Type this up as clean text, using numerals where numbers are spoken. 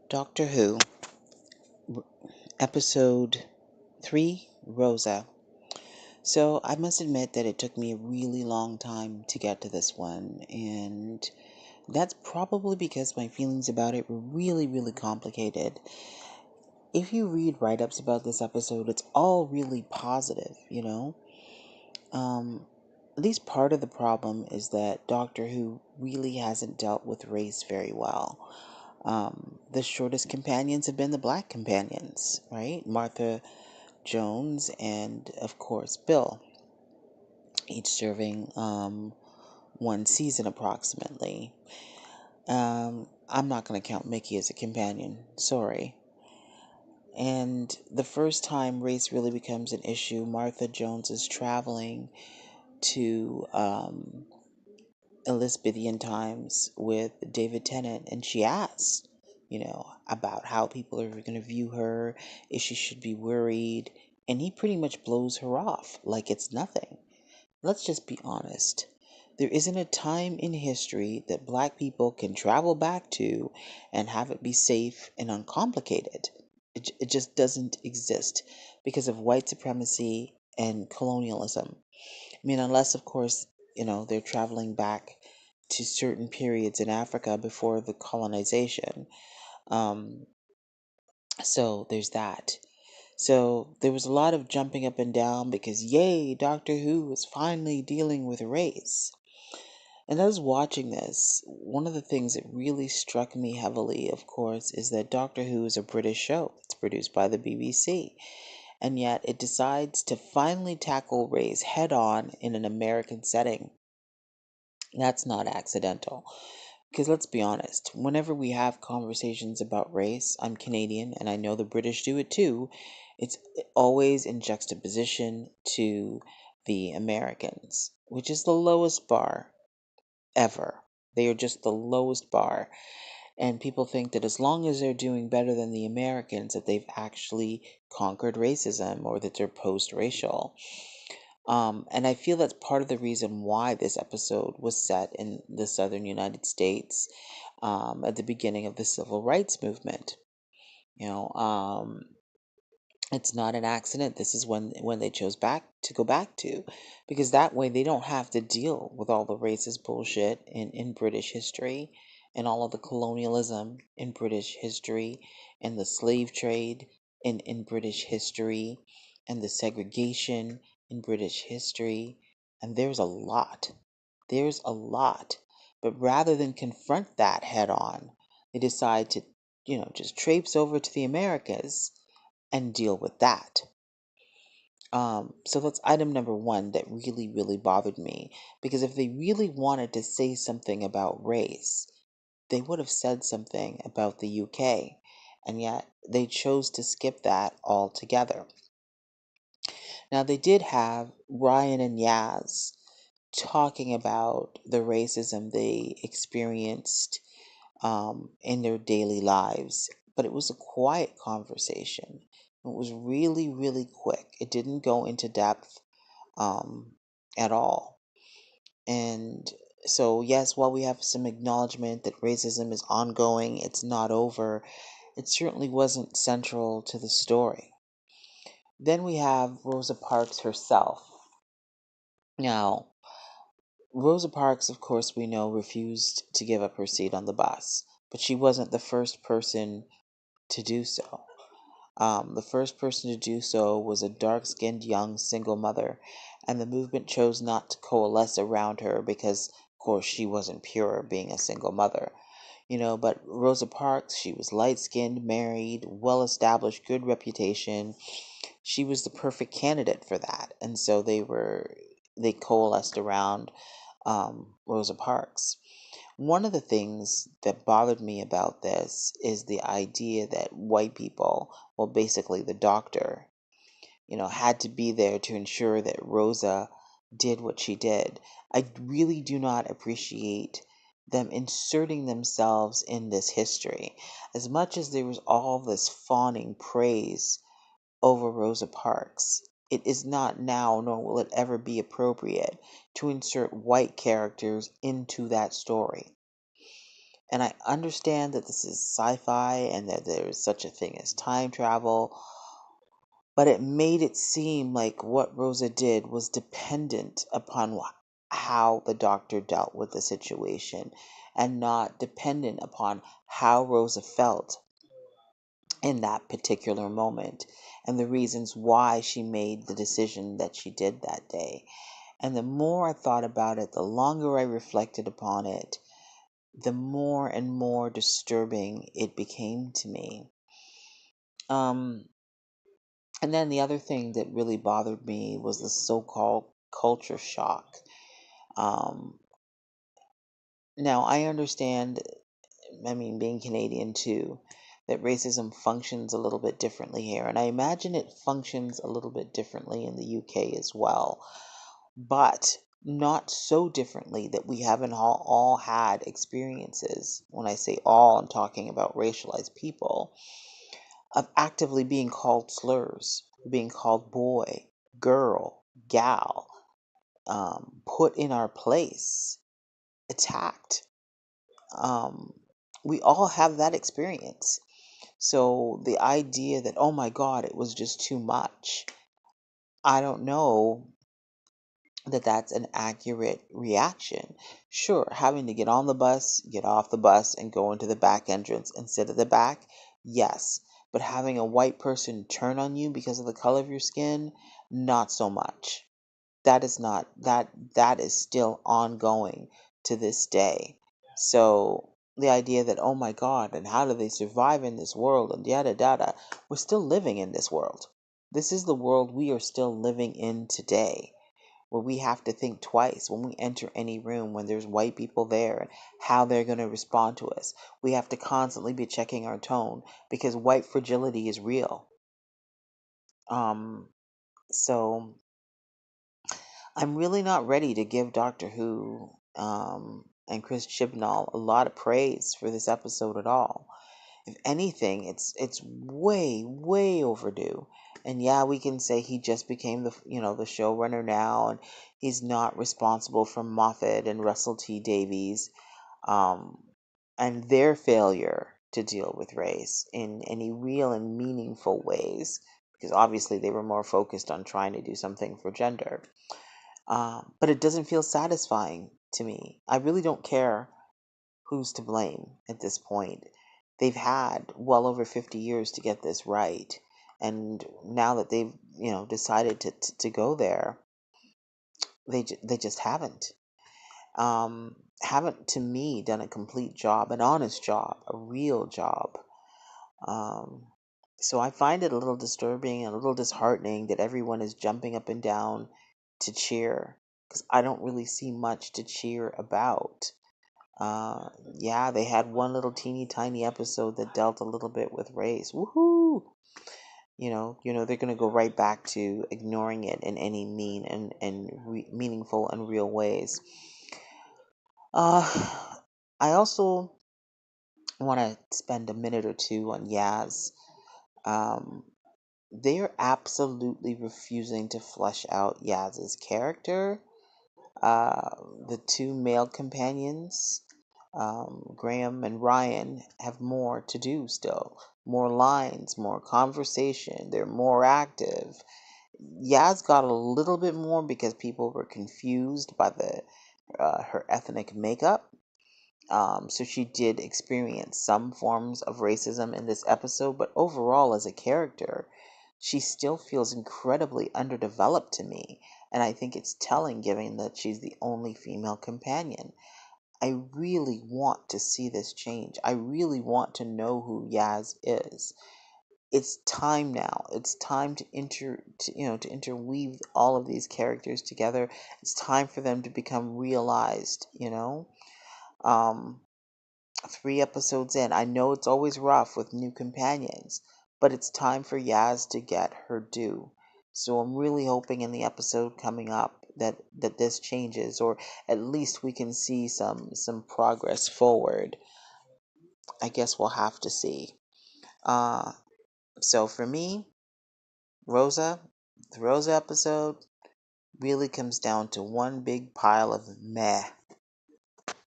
Doctor Who, episode 3, Rosa. So I must admit that it took me a really long time to get to this one, and that's probably because my feelings about it were really complicated. If you read write ups about this episode, it's all really positive. Um, at least part of the problem is that Doctor Who really hasn't dealt with race very well. The shortest companions have been the black companions, right? Martha Jones and, of course, Bill, each serving one season approximately. I'm not going to count Mickey as a companion, sorry. And the first time race really becomes an issue, Martha Jones is traveling to Elizabethan times with David Tennant, and she asks, about how people are going to view her, if she should be worried, and he pretty much blows her off like it's nothing. Let's just be honest. There isn't a time in history that black people can travel back to and have it be safe and uncomplicated. It just doesn't exist because of white supremacy and colonialism. I mean, unless, of course, they're traveling back to certain periods in Africa before the colonization. Um, so there's that. So there was a lot of jumping up and down because, yay, Doctor Who is finally dealing with race. And I was watching this. One of the things that really struck me heavily, of course, is that Doctor Who is a British show. It's produced by the BBC. And yet it decides to finally tackle race head on in an American setting. That's not accidental. Because let's be honest, whenever we have conversations about race, I'm Canadian and I know the British do it too, it's always in juxtaposition to the Americans, which is the lowest bar ever. They are just the lowest bar. And people think that as long as they're doing better than the Americans, that they've actually conquered racism or that they're post racial. And I feel that's part of the reason why this episode was set in the southern United States at the beginning of the civil rights movement. You know, it's not an accident. This is when they chose back to go back to, because that way they don't have to deal with all the racist bullshit in British history and all of the colonialism in British history and the slave trade in British history and the segregation in British history. And there's a lot. There's a lot. But rather than confront that head on, they decide to, just traipse over to the Americas and deal with that. So that's item number one that really bothered me. Because if they really wanted to say something about race, they would have said something about the UK. And yet they chose to skip that altogether. Now, they did have Ryan and Yaz talking about the racism they experienced in their daily lives, but it was a quiet conversation. It was really quick. It didn't go into depth um, at all. And so, yes, while we have some acknowledgement that racism is ongoing, it's not over, it certainly wasn't central to the story. Then we have Rosa Parks herself. Now, Rosa Parks, of course, we know, refused to give up her seat on the bus, but she wasn't the first person to do so. The first person to do so was a dark skinned young single mother, and the movement chose not to coalesce around her because, of course, she wasn't pure being a single mother. But Rosa Parks, she was light skinned, married, well established, good reputation. She was the perfect candidate for that, and so they coalesced around Rosa Parks. One of the things that bothered me about this is the idea that white people, well, basically the doctor, had to be there to ensure that Rosa did what she did. I really do not appreciate them inserting themselves in this history. As much as there was all this fawning praise over Rosa Parks, it is not now, nor will it ever be appropriate to insert white characters into that story. And I understand that this is sci-fi and that there is such a thing as time travel, but it made it seem like what Rosa did was dependent upon how the doctor dealt with the situation and not dependent upon how Rosa felt in that particular moment and the reasons why she made the decision that she did that day. And the more I thought about it, the longer I reflected upon it, the more and more disturbing it became to me. Um, and then the other thing that really bothered me was the so-called culture shock. Um, Now, I understand, I mean, being Canadian too, that racism functions a little bit differently here. And I imagine it functions a little bit differently in the UK as well, but not so differently that we haven't all had experiences. When I say all, I'm talking about racialized people, of actively being called slurs, being called boy, girl, gal, put in our place, attacked. Um, we all have that experience. So the idea that, oh my God, it was just too much, I don't know that that's an accurate reaction. Sure, having to get on the bus, get off the bus, and go into the back entrance and sit at the back, yes. But having a white person turn on you because of the color of your skin, not so much. That is not that is still ongoing to this day. So the idea that, oh my God, and how do they survive in this world and yada yada, we're still living in this world. This is the world we are still living in today, where we have to think twice when we enter any room when there's white people there and how they're going to respond to us. We have to constantly be checking our tone because white fragility is real. Um, so I'm really not ready to give Doctor Who and Chris Chibnall a lot of praise for this episode at all. If anything, it's way overdue. And yeah, we can say he just became the showrunner now, and he's not responsible for Moffat and Russell T Davies, um, and their failure to deal with race in any real and meaningful ways, because obviously they were more focused on trying to do something for gender. But it doesn't feel satisfying to me. I really don't care who's to blame at this point. They've had well over 50 years to get this right. And now that they've, decided to go there, they just haven't to me done a complete job, an honest job, a real job. Um, so I find it a little disturbing and a little disheartening that everyone is jumping up and down to cheer, because I don't really see much to cheer about. Yeah, they had one little teeny tiny episode that dealt a little bit with race. Woohoo! They're gonna go right back to ignoring it in any meaningful and real ways. I also want to spend a minute or two on Yaz. Um, they're absolutely refusing to flesh out Yaz's character. Uh, the two male companions, Graham and Ryan, have more to do still. More lines, more conversation. They're more active. Yaz got a little bit more because people were confused by her ethnic makeup. So she did experience some forms of racism in this episode, but overall, as a character, she still feels incredibly underdeveloped to me. And I think it's telling given that she's the only female companion. I really want to see this change. I really want to know who Yaz is. It's time now. It's time to interweave all of these characters together. It's time for them to become realized. Um, 3 episodes in. I know it's always rough with new companions, but it's time for Yaz to get her due. So I'm really hoping in the episode coming up that this changes, or at least we can see some progress forward. I guess we'll have to see. Uh, so for me, Rosa, the Rosa episode really comes down to one big pile of meh.